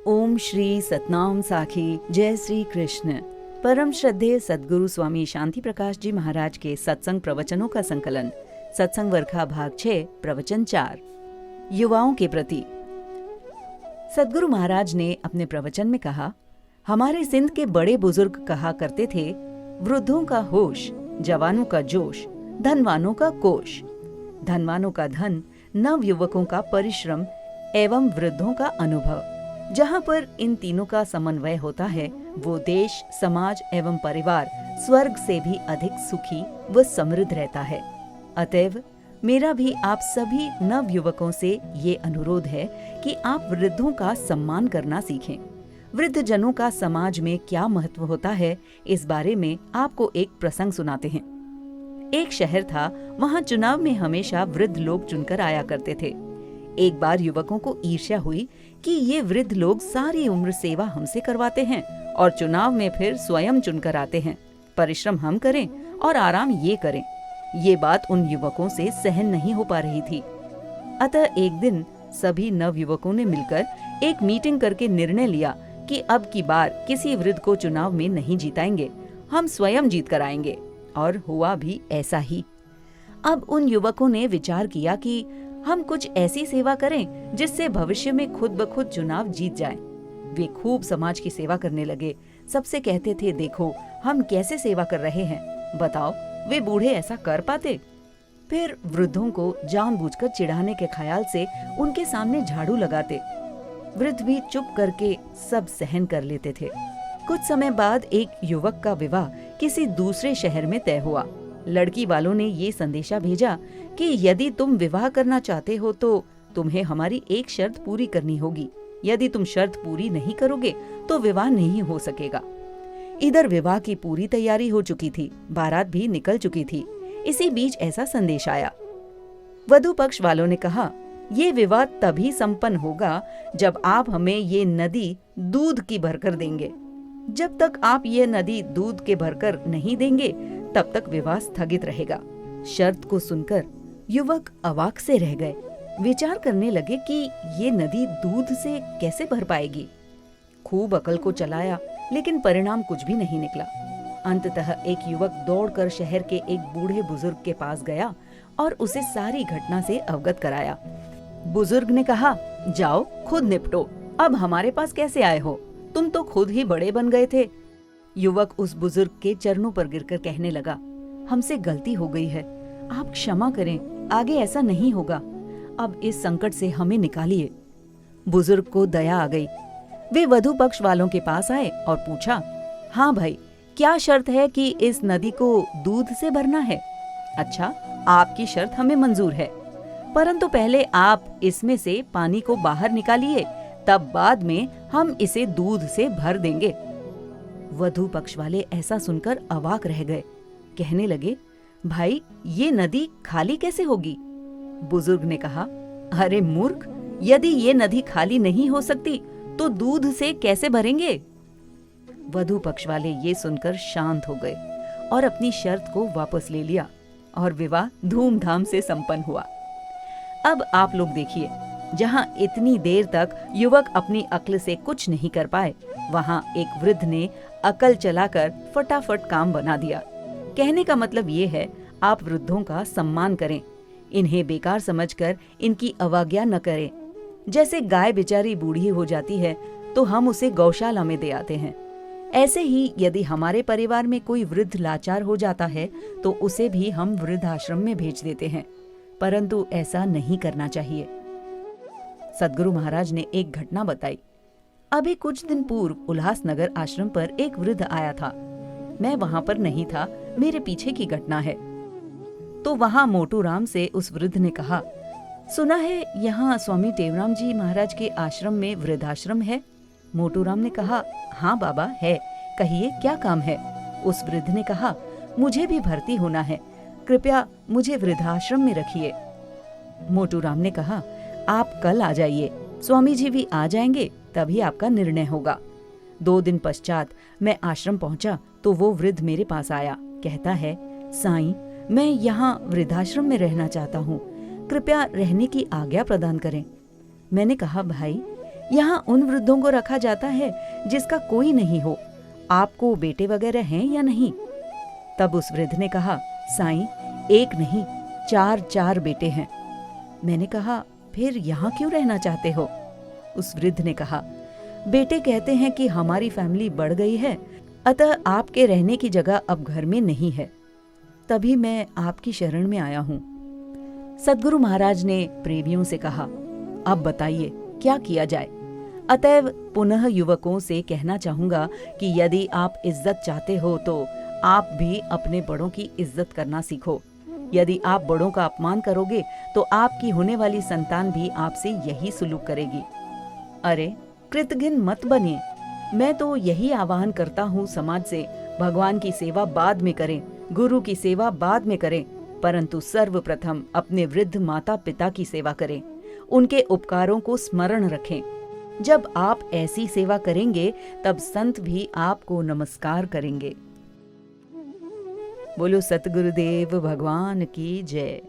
ओम श्री सतनाम साखी जय श्री कृष्ण। परम श्रद्धेय सद्गुरु स्वामी शांति प्रकाश जी महाराज के सत्संग प्रवचनों का संकलन, सत्संग वर्खा भाग 6, प्रवचन 4, युवाओं के प्रति। सद्गुरु महाराज ने अपने प्रवचन में कहा, हमारे सिंध के बड़े बुजुर्ग कहा करते थे, वृद्धों का होश, जवानों का जोश, धनवानों का कोश। धनवानों का धन, नव युवकों का परिश्रम एवं वृद्धों का अनुभव। जहाँ पर इन तीनों का समन्वय होता है, वो देश, समाज एवं परिवार स्वर्ग से भी अधिक सुखी व समृद्ध रहता है। अतएव मेरा भी आप सभी नव युवकों से ये अनुरोध है कि आप वृद्धों का सम्मान करना सीखें। वृद्ध जनों का समाज में क्या महत्व होता है, इस बारे में आपको एक प्रसंग सुनाते हैं। एक शहर था, वहाँ चुनाव में हमेशा वृद्ध लोग चुनकर आया करते थे। एक बार युवकों को ईर्ष्या हुई कि ये वृद्ध लोग सारी उम्र सेवा हमसे करवाते हैं और चुनाव में फिर स्वयं चुनकर आते हैं। परिश्रम हम करें और आराम ये करें। ये बात उन युवकों से सहन नहीं हो पा रही थी। अतः एक दिन सभी नव युवकों ने मिलकर एक मीटिंग करके निर्णय लिया कि अब की बार किसी वृद्ध को चुनाव में नहीं जिताएंगे, हम स्वयं जीत कर आएंगे। और हुआ भी ऐसा ही। अब उन युवकों ने विचार किया कि हम कुछ ऐसी सेवा करें जिससे भविष्य में खुद ब खुद चुनाव जीत जाएं। वे खूब समाज की सेवा करने लगे। सबसे कहते थे, देखो हम कैसे सेवा कर रहे हैं, बताओ वे बूढ़े ऐसा कर पाते। फिर वृद्धों को जानबूझकर चिढ़ाने के ख्याल से उनके सामने झाड़ू लगाते। वृद्ध भी चुप करके सब सहन कर लेते थे। कुछ समय बाद एक युवक का विवाह किसी दूसरे शहर में तय हुआ। लड़की वालों ने ये संदेशा भेजा कि यदि तुम विवाह करना चाहते हो तो तुम्हें हमारी एक शर्त पूरी करनी होगी। यदि तुम शर्त पूरी नहीं करोगे तो विवाह नहीं हो सकेगा। इधर विवाह की पूरी तैयारी हो चुकी थी, बारात भी निकल चुकी थी। इसी बीच ऐसा संदेश आया। वधू पक्ष वालों ने कहा, ये विवाह तभी संपन्न होगा जब आप हमें ये नदी दूध की भरकर देंगे। जब तक आप ये नदी दूध के भरकर नहीं देंगे तब तक विवाह स्थगित रहेगा। शर्त को सुनकर युवक अवाक से रह गए। विचार करने लगे कि ये नदी दूध से कैसे भर पाएगी। खूब अकल को चलाया, लेकिन परिणाम कुछ भी नहीं निकला। अंततः एक युवक दौड़कर शहर के एक बूढ़े बुजुर्ग के पास गया और उसे सारी घटना से अवगत कराया। बुजुर्ग ने कहा, जाओ खुद निपटो, अब हमारे पास कैसे आए हो, तुम तो खुद ही बड़े बन गए थे। युवक उस बुजुर्ग के चरणों पर गिरकर कहने लगा, हमसे गलती हो गई है, आप क्षमा करें, आगे ऐसा नहीं होगा। अब इस संकट से हमें निकालिए। बुजुर्ग को दया आ गई। वे वधू पक्ष वालों के पास आए और पूछा, हाँ भाई, क्या शर्त है कि इस नदी को दूध से भरना है? अच्छा, आपकी शर्त हमें मंजूर है, परंतु पहले आप इसमें से पानी को बाहर निकालिए, तब बाद में हम इसे दूध से भर देंगे। वधू पक्ष वाले ऐसा सुनकर अवाक रह गए। कहने लगे, भाई ये नदी खाली कैसे होगी? बुजुर्ग ने कहा, अरे मूर्ख, यदि ये नदी खाली नहीं हो सकती तो दूध से कैसे भरेंगे? वधू पक्ष वाले ये सुनकर शांत हो गए और अपनी शर्त को वापस ले लिया और विवाह धूमधाम से संपन्न हुआ। अब आप लोग देखिए, जहाँ इतनी देर तक युवक अपनी अक्ल से कुछ नहीं कर पाए, वहाँ एक वृद्ध ने अकल चलाकर फटाफट काम बना दिया। कहने का मतलब ये है, आप वृद्धों का सम्मान करें, इन्हें बेकार समझकर इनकी अवज्ञा न करें। जैसे गाय बेचारी बूढ़ी हो जाती है तो हम उसे गौशाला में दे आते हैं, ऐसे ही यदि हमारे परिवार में कोई वृद्ध लाचार हो जाता है तो उसे भी हम वृद्धाश्रम में भेज देते हैं, परंतु ऐसा नहीं करना चाहिए। सद्गुरु महाराज ने एक घटना बताई। अभी कुछ दिन पूर्व उल्लासनगर आश्रम पर एक वृद्ध आया था। मैं वहां पर नहीं था, मेरे पीछे की घटना है। तो वहां मोटू राम से उस वृद्ध ने कहा, सुना है यहाँ स्वामी टेवराम जी महाराज के आश्रम में वृद्धाश्रम है? मोटू राम ने कहा, हाँ बाबा है, कहिए क्या काम है? उस वृद्ध ने कहा, मुझे भी भर्ती होना है, कृपया मुझे वृद्धाश्रम में रखिए। मोटू राम ने कहा, आप कल आ जाइए, स्वामी जी भी आ जाएंगे, तभी आपका निर्णय होगा। 2 दिन पश्चात मैं आश्रम पहुंचा तो वो वृद्ध मेरे पास आया। कहता है, साईं, मैं यहाँ वृद्धाश्रम में रहना चाहता हूँ, कृपया रहने की आज्ञा प्रदान करें। मैंने कहा, भाई यहाँ उन वृद्धों को रखा जाता है जिसका कोई नहीं हो। आपको बेटे वगैरह हैं या नहीं? तब उस वृद्ध ने कहा, साईं, एक नहीं 4 बेटे हैं। मैंने कहा, फिर यहाँ क्यों रहना चाहते हो? उस वृद्ध ने कहा, बेटे कहते हैं कि हमारी फैमिली बढ़ गई है, अतः आपके रहने की जगह अब घर में नहीं है। तभी मैं आपकी शरण में आया हूँ। सद्गुरु महाराज ने प्रेमियों से कहा, अब बताइए क्या किया जाए। अतएव पुनः युवकों से कहना चाहूंगा कि यदि आप इज्जत चाहते हो तो आप भी अपने बड़ों की इज्जत करना सीखो। यदि आप बड़ों का अपमान करोगे तो आपकी होने वाली संतान भी आपसे यही सुलूक करेगी। अरे कृतघ्न मत बनिए। मैं तो यही आह्वान करता हूँ समाज से, भगवान की सेवा बाद में करें, गुरु की सेवा बाद में करें, परंतु सर्वप्रथम अपने वृद्ध माता पिता की सेवा करें, उनके उपकारों को स्मरण रखें। जब आप ऐसी सेवा करेंगे तब संत भी आपको नमस्कार करेंगे। बोलो सतगुरुदेव भगवान की जय।